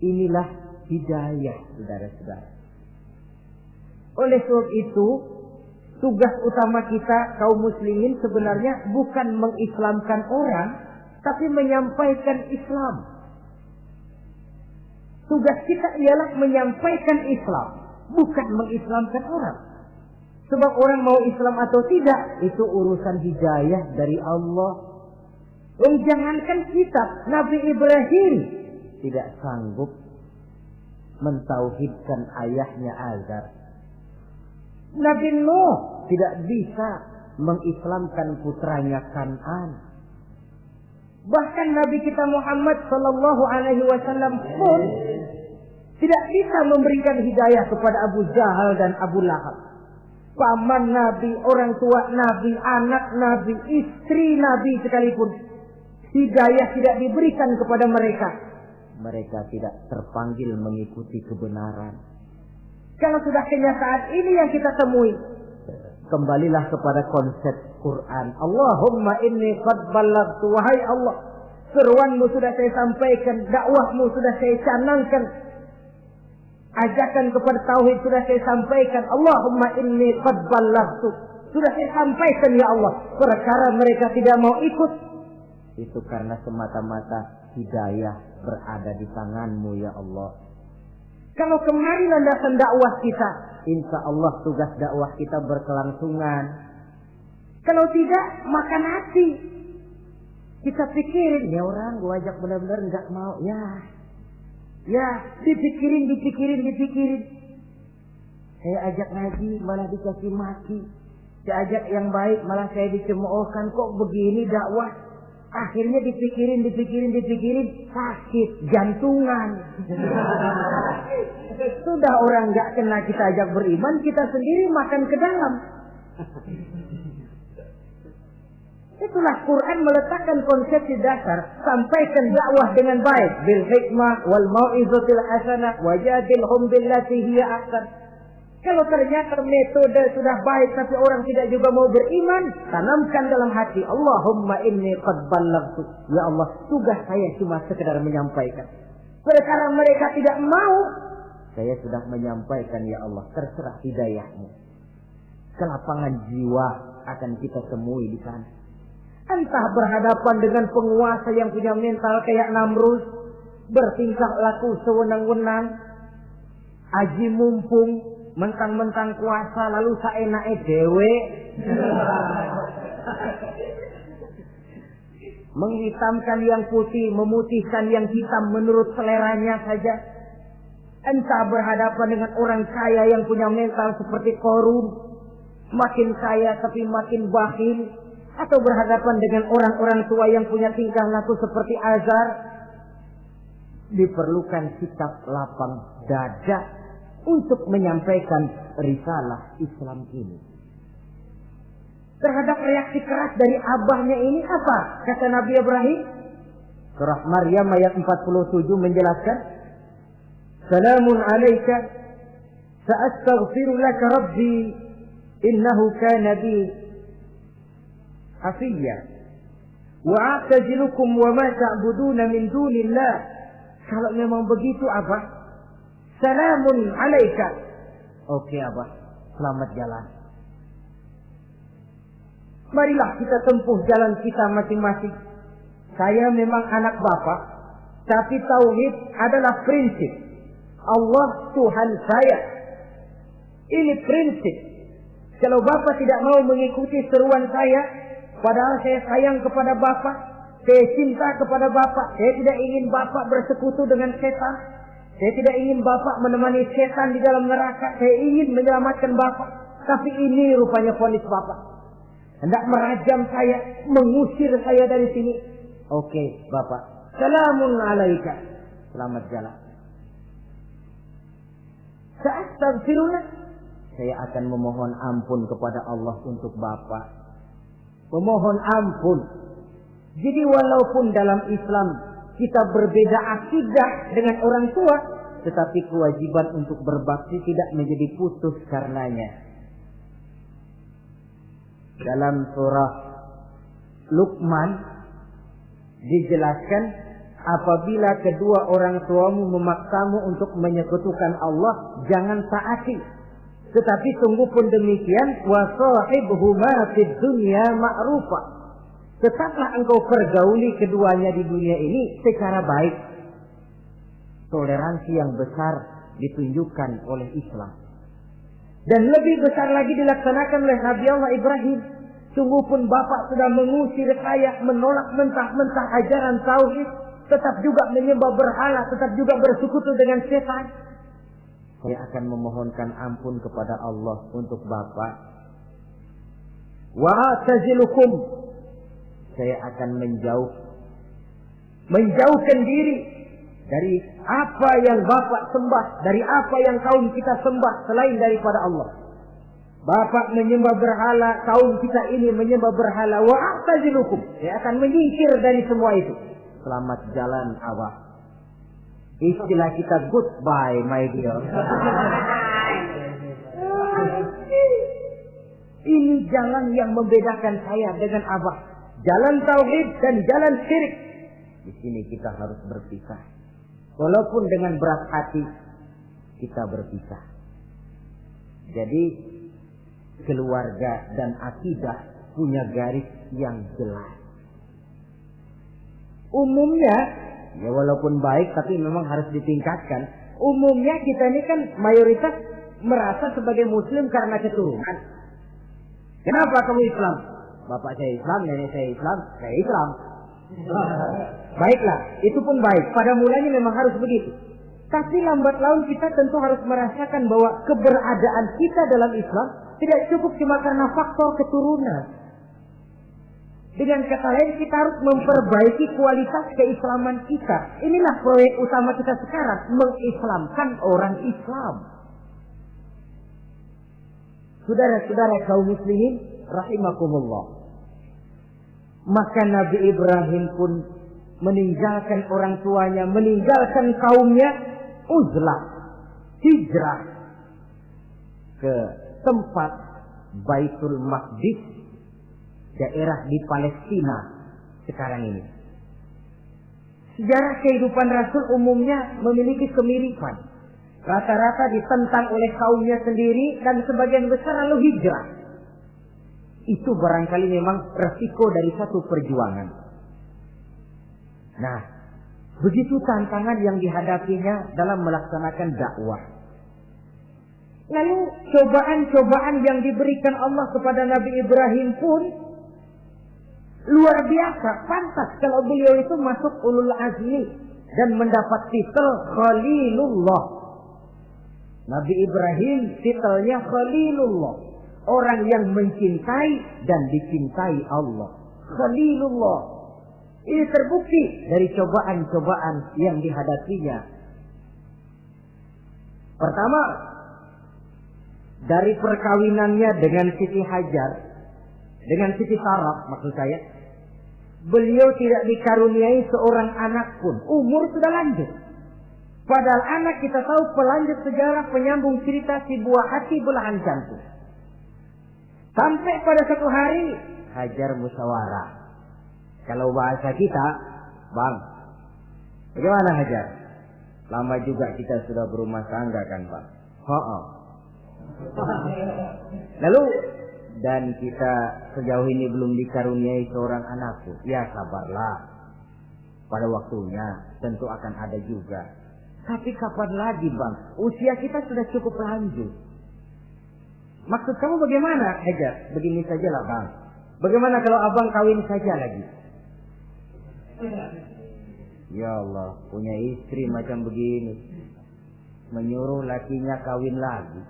Inilah hidayah, saudara-saudara. Oleh sebab itu, tugas utama kita kaum muslimin sebenarnya bukan mengislamkan orang, tapi menyampaikan Islam. Tugas kita ialah menyampaikan Islam, bukan mengislamkan orang. Sebab orang mau Islam atau tidak, itu urusan hidayah dari Allah. Jangankan kitab, Nabi Ibrahim tidak sanggup mentauhidkan ayahnya Azar. Nabi Nuh tidak bisa mengislamkan putranya Kan'an. Bahkan Nabi kita Muhammad sallallahu alaihi wasallam pun tidak bisa memberikan hidayah kepada Abu Jahal dan Abu Lahab. Paman Nabi, orang tua Nabi, anak Nabi, istri Nabi sekalipun, hidayah tidak diberikan kepada mereka. Mereka tidak terpanggil mengikuti kebenaran. Kalau sudah kenyataan ini yang kita temui, kembalilah kepada konsep Quran. Allahumma inni qad ballaghtu, wahai Allah, seruanmu sudah saya sampaikan, dakwahmu sudah saya canangkan. Ajakan kepada tauhid sudah saya sampaikan. Allahumma inni qad ballaghtu. Sudah saya sampaikan ya Allah. Perkara mereka tidak mau ikut, itu karena semata-mata hidayah berada di tangan-Mu ya Allah. Kalau kemarin landasan dakwah kita, insya Allah tugas dakwah kita berkelangsungan. Kalau tidak, makan hati. Kita pikirin, ya orang gua ajak benar-benar enggak mau. Ya, dipikirin. Saya ajak ngaji, malah dikasih maki. Saya ajak yang baik, malah saya dicemoohkan. Kok begini dakwah? Akhirnya dipikirin, sakit, jantungan. Sudah orang enggak kena kita ajak beriman, kita sendiri makan ke dalam. Itulah Quran meletakkan konsepsi dasar, sampaikan dakwah dengan baik, bil hikmah wal mau'izatil hasanah wajadilhum billati hiya ahsan. Kalau ternyata metode sudah baik tapi orang tidak juga mau beriman, tanamkan dalam hati, Allahumma inni qad ballaghtu. Ya Allah, tugas saya cuma sekedar menyampaikan. Perkara mereka tidak mau, saya sudah menyampaikan ya Allah, terserah hidayah-Mu. Kelapangan jiwa akan kita temui di sana. Entah berhadapan dengan penguasa yang punya mental kayak Namrud, bertingkah laku sewenang-wenang, aji mumpung, mentang-mentang kuasa lalu saenake dhewe, menghitamkan yang putih, memutihkan yang hitam menurut seleranya saja. Entah berhadapan dengan orang kaya yang punya mental seperti Qarun, makin kaya tapi makin bakhil. Atau berhadapan dengan orang-orang tua yang punya tingkah laku seperti Azar. Diperlukan sikap lapang dada untuk menyampaikan risalah Islam ini. Terhadap reaksi keras dari abahnya ini apa? Kata Nabi Ibrahim. Surah Maryam ayat 47 menjelaskan, Salamun alaika sa'astaghfiru laka rabbi innahu kana bi Hafiyya wa a'tazilukum wa ma ta'buduna min dunillah. Kalau memang begitu Abah, salamun alaika. Oke Abah, selamat jalan. Marilah kita tempuh jalan kita masing-masing. Saya memang anak Bapak, tapi tauhid adalah prinsip. Allah Tuhan saya. Ini prinsip. Kalau Bapak tidak mau mengikuti seruan saya, padahal saya sayang kepada Bapak, saya cinta kepada Bapak, saya tidak ingin Bapak bersekutu dengan setan, saya tidak ingin Bapak menemani setan di dalam neraka, saya ingin menyelamatkan Bapak. Tapi ini rupanya vonis Bapak, hendak merajam saya, mengusir saya dari sini. Oke Bapak, salamun alaika, selamat jalan. Sa'astaghfirullah, saya akan memohon ampun kepada Allah untuk Bapak. Memohon ampun. Jadi walaupun dalam Islam kita berbeda akidah dengan orang tua, tetapi kewajiban untuk berbakti tidak menjadi putus karenanya. Dalam surah Luqman dijelaskan, apabila kedua orang tuamu memaksamu untuk menyekutukan Allah, jangan taati. Tetapi sungguh pun demikian, wa sahibhuma fid dunya ma'rufa. Tetaplah engkau pergauli keduanya di dunia ini secara baik. Toleransi yang besar ditunjukkan oleh Islam. Dan lebih besar lagi dilaksanakan oleh Nabi Allah Ibrahim. Sungguh pun Bapak sudah mengusir saya, menolak mentah-mentah ajaran tauhid, tetap juga menyembah berhala, tetap juga bersekutu dengan setan. Saya akan memohonkan ampun kepada Allah untuk Bapak. Wa a'tazilukum, saya akan menjauhkan diri dari apa yang Bapak sembah, dari apa yang kaum kita sembah selain daripada Allah. Bapak menyembah berhala, kaum kita ini menyembah berhala. Wa a'tazilukum, saya akan menyingkir dari semua itu. Selamat jalan Abah. Istilah kita goodbye my dear. Ini jalan yang membedakan saya dengan Abah. Jalan tauhid dan jalan syirik. Di sini kita harus berpisah. Walaupun dengan berat hati. kita berpisah. Jadi keluarga dan akidah punya garis yang jelas. Umumnya, ya walaupun baik tapi memang harus ditingkatkan. Umumnya kita ini kan mayoritas merasa sebagai muslim karena keturunan. Kenapa kamu Islam? Bapak saya Islam, nenek saya Islam, saya Islam. Baiklah, itu pun baik. Pada mulanya memang harus begitu. Tapi lambat laun kita tentu harus merasakan bahwa keberadaan kita dalam Islam tidak cukup cuma karena faktor keturunan. Dengan kata lain, kita harus memperbaiki kualitas keislaman kita. Inilah proyek utama kita sekarang, mengislamkan orang Islam. Saudara-saudara kaum muslimin rahimakumullah. Maka Nabi Ibrahim pun meninggalkan orang tuanya, meninggalkan kaumnya, uzlah, hijrah ke tempat Baitul Maqdis, daerah di Palestina sekarang ini. Sejarah kehidupan Rasul umumnya memiliki kemiripan. Rata-rata ditentang oleh kaumnya sendiri dan sebagian besar lalu hijrah. Itu barangkali memang resiko dari satu perjuangan. Nah, begitu tantangan yang dihadapinya dalam melaksanakan dakwah. Lalu cobaan-cobaan yang diberikan Allah kepada Nabi Ibrahim pun luar biasa. Pantas kalau beliau itu masuk ulul azmi dan mendapat titel Khalilullah. Nabi Ibrahim titelnya Khalilullah, orang yang mencintai dan dicintai Allah. Khalilullah. Ini terbukti dari cobaan-cobaan yang dihadapinya. Pertama, dari perkawinannya dengan Siti Hajar, dengan Siti Sarah maksud saya, beliau tidak dikaruniai seorang anak pun. Umur sudah lanjut. Padahal anak kita tahu pelanjut sejarah, penyambung cerita, si buah hati belahan jantung. Sampai pada satu hari Hajar musyawarah. Kalau bahasa kita, Bang, bagaimana Hajar? Lama juga kita sudah berumah tangga kan, Bang? Lalu, dan kita sejauh ini belum dikaruniai seorang anakku. Ya sabarlah. Pada waktunya tentu akan ada juga. Tapi kapan lagi, Bang? Usia kita sudah cukup lanjut. Maksud kamu bagaimana, Hajar? Begini sajalah, Bang. Bagaimana kalau abang kawin saja lagi? Ya Allah, punya istri macam begini. Menyuruh lakinya kawin lagi.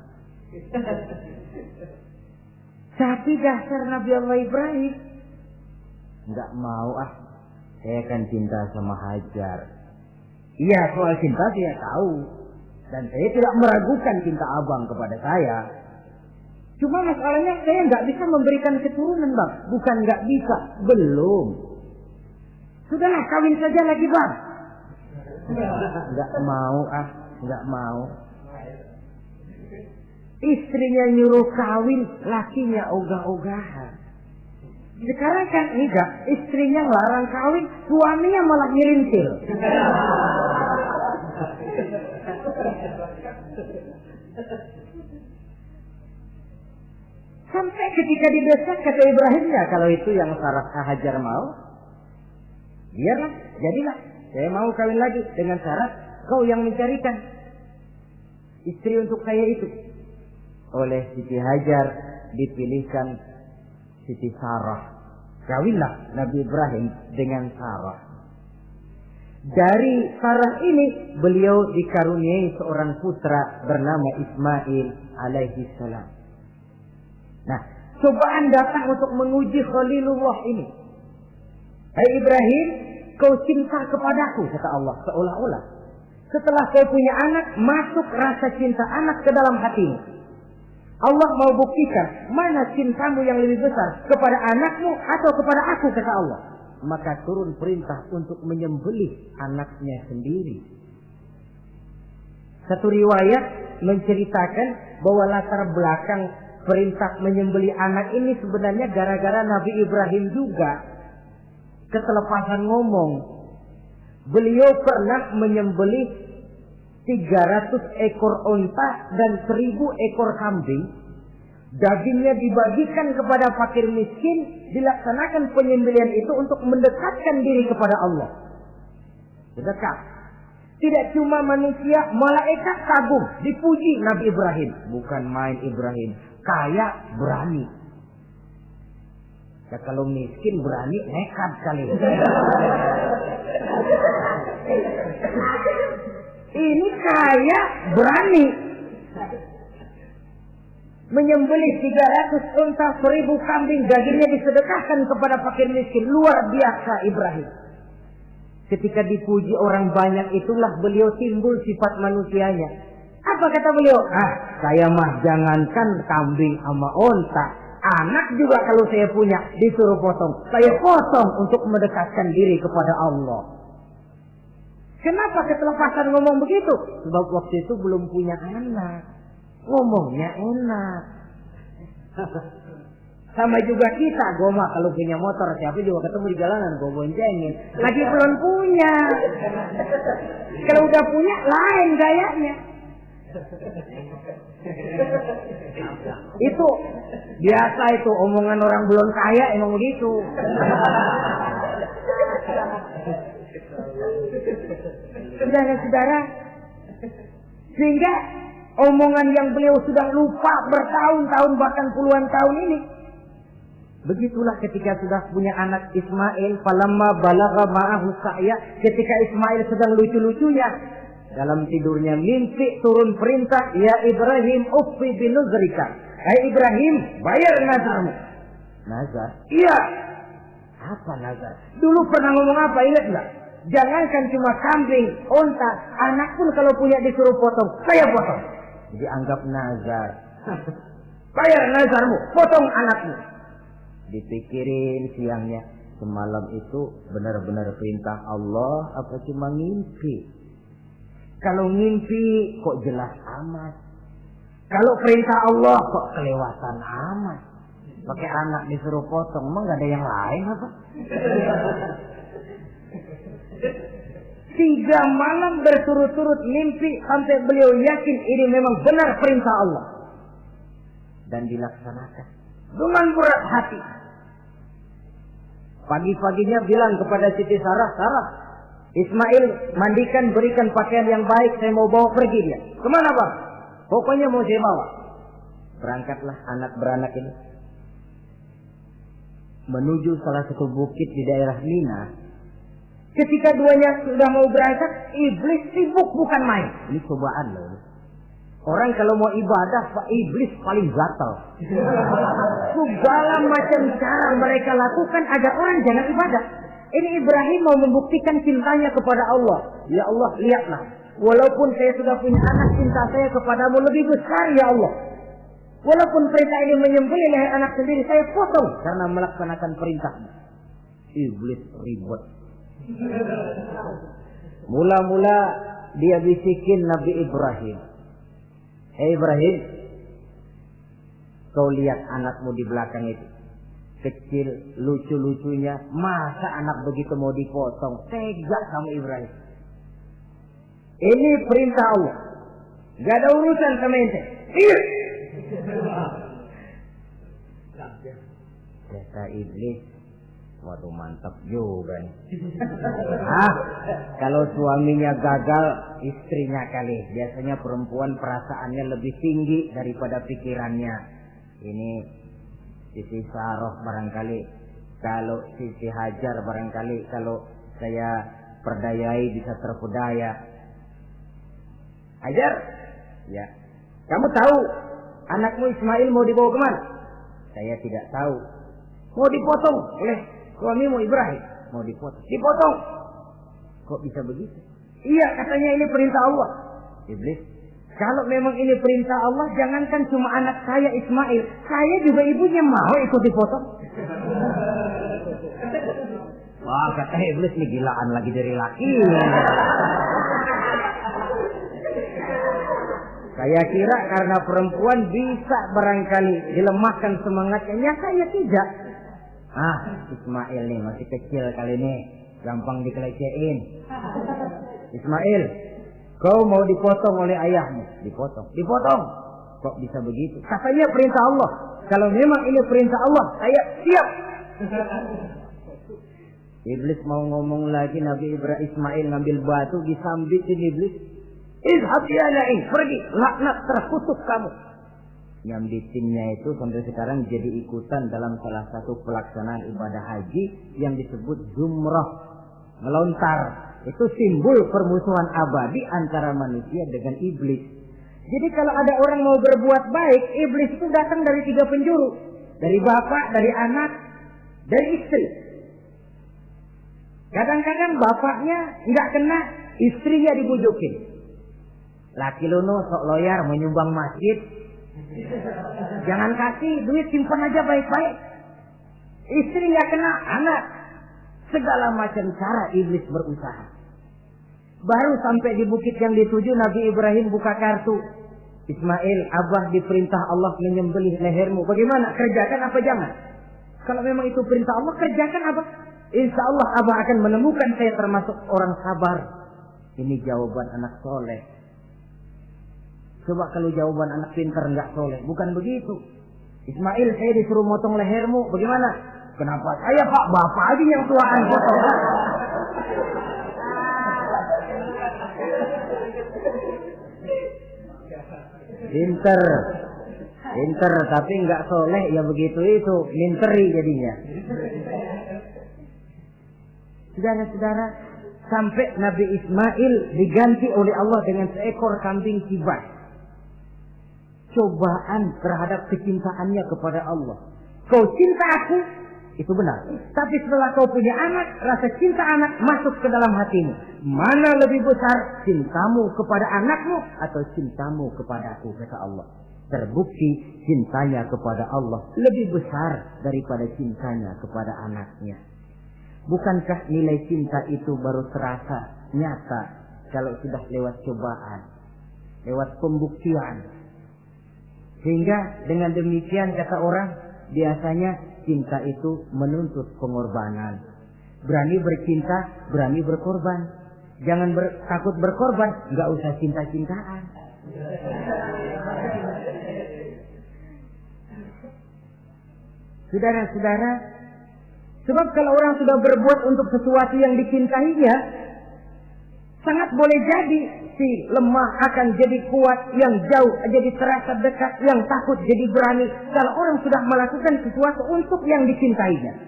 Tapi dasar Nabi Allah Ibrahim. Enggak mau saya kan cinta sama Hajar. Iya, soal cinta saya tahu. Dan saya tidak meragukan cinta abang kepada saya. Cuma masalahnya saya nggak bisa memberikan keturunan, Bang. Bukan nggak bisa, belum. Sudahlah, kawin saja lagi, Bang. Nggak mau, nggak mau. Istrinya nyuruh kawin, lakinya ogah-ogahan. Sekarang kan enggak, istrinya larang kawin, suaminya malah ngirintil. Sampai ketika didesak kata Ibrahim, ya kalau itu yang Sarah Hajar mau, biarlah, jadilah. Saya mau kawin lagi dengan syarat kau yang mencarikan istri untuk saya itu. Oleh Siti Hajar dipilihkan Siti Sarah. Kawinlah Nabi Ibrahim dengan Sarah. Dari Sarah ini beliau dikaruniai seorang putra bernama Ismail alaihi salam. Nah, cobaan datang untuk menguji Khalilullah ini. Hai Ibrahim, kau cinta kepadaku, kata Allah, seolah-olah. Setelah kau punya anak, masuk rasa cinta anak ke dalam hatimu. Allah mau buktikan mana cintamu yang lebih besar, kepada anakmu atau kepada aku, kata Allah. Maka turun perintah untuk menyembelih anaknya sendiri. Satu riwayat menceritakan bahwa latar belakang perintah menyembelih anak ini sebenarnya gara-gara Nabi Ibrahim juga ketelepasan ngomong. Beliau pernah menyembelih 300 ekor unta dan 1000 ekor kambing. Dagingnya dibagikan kepada fakir miskin, dilaksanakan penyembelihan itu untuk mendekatkan diri kepada Allah. Dekat. Tidak cuma manusia, malaikat kagum, dipuji Nabi Ibrahim. Bukan main Ibrahim, kaya berani. Ya kalau miskin berani nekat kali. Ini kaya berani. Menyembelih 300 unta, 1000 kambing, dagingnya disedekahkan kepada fakir miskin. Luar biasa Ibrahim. Ketika dipuji orang banyak itulah beliau timbul sifat manusianya. Apa kata beliau? Saya mah jangankan kambing sama unta, anak juga kalau saya punya disuruh potong, saya potong untuk mendekatkan diri kepada Allah. Kenapa ketelepasan ngomong begitu? Sebab waktu itu belum punya anak. Ngomongnya enak. Sama juga kita, goma kalau punya motor, siapa juga ketemu di jalanan, gue boncengin. Lagi belum punya. Kalau udah punya, lain gayanya. Itu biasa itu, omongan orang belum kaya emang begitu. Saudara-saudara, sehingga omongan yang beliau sudah lupa bertahun-tahun bahkan puluhan tahun ini. Begitulah ketika sudah punya anak Ismail, falamma balagha ma'ahu sa'ya, ketika Ismail sedang lucu-lucunya dalam tidurnya mimpi turun perintah, ya Ibrahim uffi binuzrika. Hai Ibrahim, bayar nazarmu. Nazar? Iya. Apa nazar? Dulu pernah ngomong apa, ingat enggak? Jangankan cuma kambing, unta, anak pun kalau punya disuruh potong, saya potong. Jadi anggap nazar. Bayar nazarmu, potong anakmu. Dipikirin siangnya, semalam itu benar-benar perintah Allah apa cuma ngimpi? Kalau ngimpi kok jelas amat. Kalau perintah Allah kok kelewatan amat. Pakai anak disuruh potong, emang gak ada yang lain apa? 3 malam berturut-turut mimpi sampai beliau yakin ini memang benar perintah Allah. Dan dilaksanakan dengan berat hati. Pagi-paginya bilang kepada Siti Sarah, Sarah, Ismail mandikan, berikan pakaian yang baik, saya mau bawa pergi dia. Kemana bang? Pokoknya mau saya bawa. Berangkatlah anak beranak ini menuju salah satu bukit di daerah Mina. Ketika duanya sudah mau berangkat, iblis sibuk bukan main. Ini cobaan loh. Orang kalau mau ibadah, iblis paling gatal. Segala macam cara mereka lakukan agar orang jangan ibadah. Ini Ibrahim mau membuktikan cintanya kepada Allah. Ya Allah, lihatlah. Walaupun saya sudah punya anak, cinta saya kepadamu lebih besar ya Allah. Walaupun perintah ini menyembelih leher anak sendiri, saya potong karena melaksanakan perintahmu. Iblis ribut. Mula-mula dia bisikin Nabi Ibrahim. Hei Ibrahim, kau lihat anakmu di belakang itu. Kecil, lucu-lucunya. Masa anak begitu mau dipotong? Tega kamu Ibrahim. Ini perintah Allah. Gak ada urusan sama ente. Iya. Kata iblis, waduh mantap juga nih. Kalau suaminya gagal, istrinya kali. Biasanya perempuan perasaannya lebih tinggi daripada pikirannya. Ini Siti Saroh barangkali. Kalau Siti Hajar barangkali. Kalau saya perdayai bisa terpedaya. Hajar, ya. Kamu tahu anakmu Ismail mau dibawa kemana? Saya tidak tahu. Mau dipotong oleh suamimu Ibrahim. Mau dipotong. Dipotong. Kok bisa begitu? Iya, katanya ini perintah Allah. Iblis, kalau memang ini perintah Allah, jangankan cuma anak saya Ismail, saya juga ibunya mau ikut dipotong. Wah, kata iblis nih gilaan lagi dari laki. Saya kira karena perempuan bisa barangkali dilemahkan semangatnya. Ya saya tidak. Ismail nih masih kecil kali ini, gampang dikelecehin. Ismail, Kau mau dipotong oleh ayahmu, dipotong. Kok bisa begitu? Katanya perintah Allah. Kalau memang ini perintah Allah, saya siap. Iblis mau ngomong lagi, Nabi Ismail ngambil batu disambitin iblis. Izhab ya la'in, pergi, laknat, terkutuk kamu. Nyambitinnya itu sampai sekarang jadi ikutan dalam salah satu pelaksanaan ibadah haji yang disebut zumrah, melontar. Itu simbol permusuhan abadi antara manusia dengan iblis. Jadi kalau ada orang mau berbuat baik, iblis itu datang dari 3 penjuru. Dari bapak, dari anak, dari istri. Kadang-kadang bapaknya nggak kena, istrinya dibujukin. Laki lu no sok loyar menyumbang masjid. Jangan kasih duit, simpan aja baik-baik. Istri nggak kena, anak. Segala macam cara iblis berusaha. Baru sampai di bukit yang dituju, Nabi Ibrahim buka kartu. Ismail, Abah diperintah Allah menyembelih lehermu. Bagaimana? Kerjakan apa jangan? Kalau memang itu perintah Allah, kerjakan apa? Insya Allah Abah akan menemukan saya termasuk orang sabar. Ini jawaban anak soleh. Coba kalau jawaban anak pintar nggak soleh, bukan begitu. Ismail, saya disuruh motong lehermu. Bagaimana? Kenapa saya Pak? Bapak aja yang tuaan potong. Pinter, tapi nggak soleh ya begitu itu, minteri jadinya. Saudara-saudara, sampai Nabi Ismail diganti oleh Allah dengan seekor kambing kibas. Cobaan terhadap kecintaannya kepada Allah. Kau cinta aku, itu benar. Tapi setelah kau punya anak, rasa cinta anak masuk ke dalam hatimu. Mana lebih besar, cintamu kepada anakmu atau cintamu kepada aku, kata Allah. Terbukti cintanya kepada Allah lebih besar daripada cintanya kepada anaknya. Bukankah nilai cinta itu baru terasa nyata kalau sudah lewat cobaan, lewat pembuktian? Sehingga dengan demikian kata orang, biasanya cinta itu menuntut pengorbanan. Berani bercinta, berani berkorban. Jangan takut berkorban, nggak usah cinta-cintaan. Saudara-saudara, sebab kalau orang sudah berbuat untuk sesuatu yang dicintainya, sangat boleh jadi si lemah akan jadi kuat, yang jauh jadi terasa dekat, yang takut jadi berani. Kalau orang sudah melakukan sesuatu untuk yang dicintainya.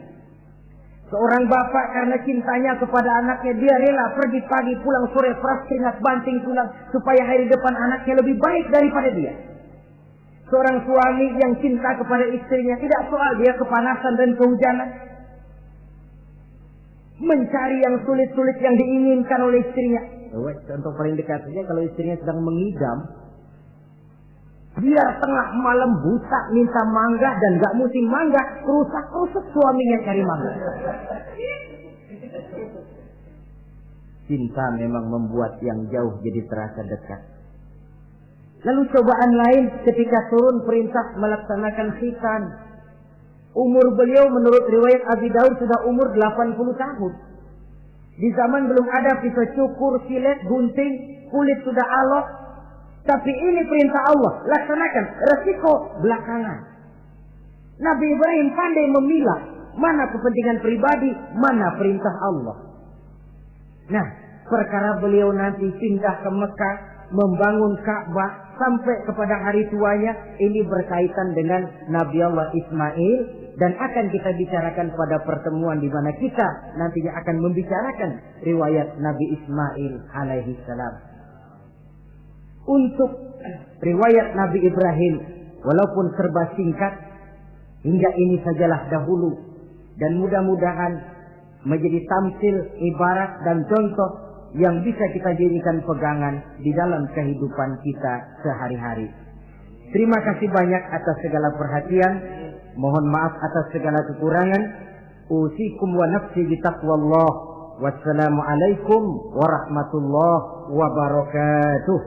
Seorang bapak karena cintanya kepada anaknya, dia rela pergi pagi pulang sore, peras keringat banting tulang supaya hari depan anaknya lebih baik daripada dia. Seorang suami yang cinta kepada istrinya, tidak soal dia kepanasan dan kehujanan, mencari yang sulit-sulit yang diinginkan oleh istrinya. Contoh paling dekat saja, kalau istrinya sedang mengidam, biar tengah malam buta minta mangga dan gak musim mangga, rusak-rusak suaminya cari mangga. Cinta memang membuat yang jauh jadi terasa dekat. Lalu cobaan lain ketika turun perintah melaksanakan khitan. Umur beliau menurut riwayat Abi Daud sudah umur 80 tahun. Di zaman belum ada pisau cukur, silet, gunting, kulit sudah alot. Tapi ini perintah Allah, laksanakan. Resiko belakangan. Nabi Ibrahim pandai memilah mana kepentingan pribadi, mana perintah Allah. Nah, perkara beliau nanti pindah ke Mekah, membangun Ka'bah sampai kepada hari tuanya, ini berkaitan dengan Nabi Allah Ismail, dan akan kita bicarakan pada pertemuan di mana kita nantinya akan membicarakan riwayat Nabi Ismail alaihi salam. Untuk riwayat Nabi Ibrahim, walaupun serba singkat, hingga ini sajalah dahulu, dan mudah-mudahan menjadi tamsil, ibarat dan contoh yang bisa kita jadikan pegangan di dalam kehidupan kita sehari-hari. Terima kasih banyak atas segala perhatian. Mohon maaf atas segala kekurangan. Usikum wa nafsi bitaqwallah. Wassalamualaikum warahmatullahi wabarakatuh.